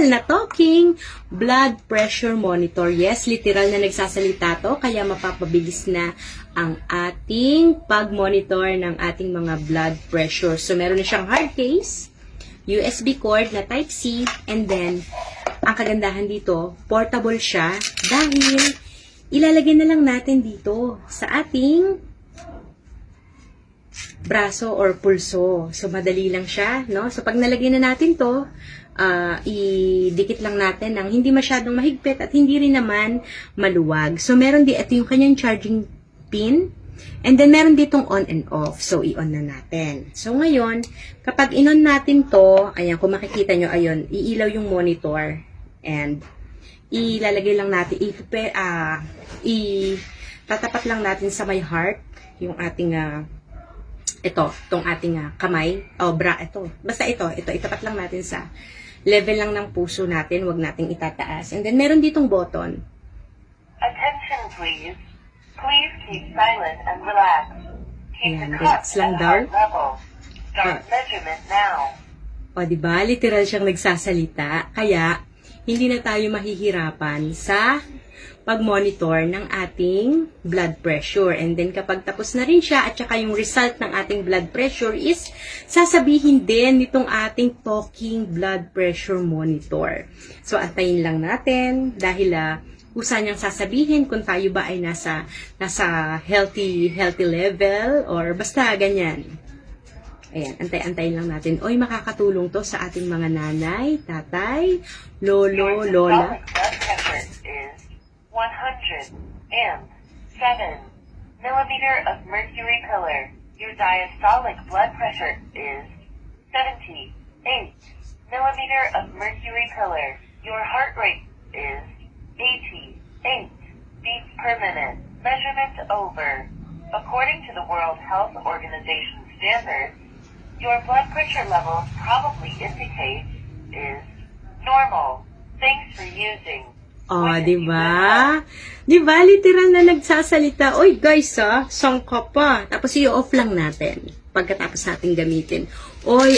na talking blood pressure monitor. Yes, literal na nagsasalita to, kaya mapapabilis na ang ating pag-monitor ng ating mga blood pressure. So, meron na siyang hard case, USB cord na Type-C, and then, ang kagandahan dito, portable siya dahil ilalagay na lang natin dito sa ating braso or pulso. So, madali lang siya, no? So, pag nalagay na natin to, idikit lang natin ng hindi masyadong mahigpit at hindi rin naman maluwag. So, meron ito yung kanyang charging pin, and then meron ditong on and off. So, i-on na natin. So, ngayon, kapag in-on natin to, ayan, kung makikita nyo, ayun, iilaw yung monitor, and ilalagay lang natin, tatapat lang natin sa may heart, yung ating, itong ating kamay, basta itapat lang natin sa level lang ng puso natin, wag nating itataas. And then, meron ditong button. Attention please. Please keep silent and relax. Keep the cup lang at daw. heart level. Start measurement now. O, diba? Literal siyang nagsasalita. Kaya, hindi na tayo mahihirapan sa pag-monitor ng ating blood pressure. And then, kapag tapos na rin siya, at saka yung result ng ating blood pressure is, sasabihin din nitong ating talking blood pressure monitor. So, antayin lang natin, dahil usa niyang sasabihin kung tayo ba ay nasa healthy level, or basta ganyan. Ayan, antayin lang natin. Oy, makakatulong to sa ating mga nanay, tatay, lolo, lola. Your blood pressure is 107 millimeter of mercury pillar. Your diastolic blood pressure is 78 millimeter of mercury pillar. Your heart rate is 88 beats per minute. Measurement over. According to the World Health Organization standards, your blood pressure levels probably indicate is normal. Thanks for using. Oh, diba? Diba? Literal na nagsasalita. Oy, guys, sangka pa. Tapos i-off lang natin pagkatapos natin gamitin. Oy,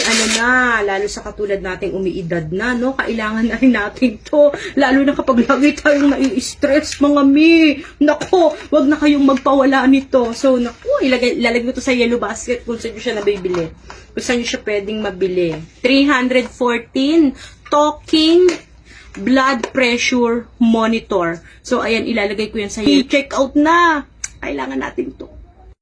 lalo sa katulad nating umiidad na, no? Kailangan na rin natin to. Lalo na kapag lagi tayong nai-stress, mga mi. Nako, wag na kayong magpawala nito. So, nako, ilalagay ko to sa yellow basket kung saan nyo siya nabibili. Kung saan nyo siya pwedeng mabili. 314 talking blood pressure monitor. So, ayan, ilalagay ko yan sa check out na. Kailangan natin to.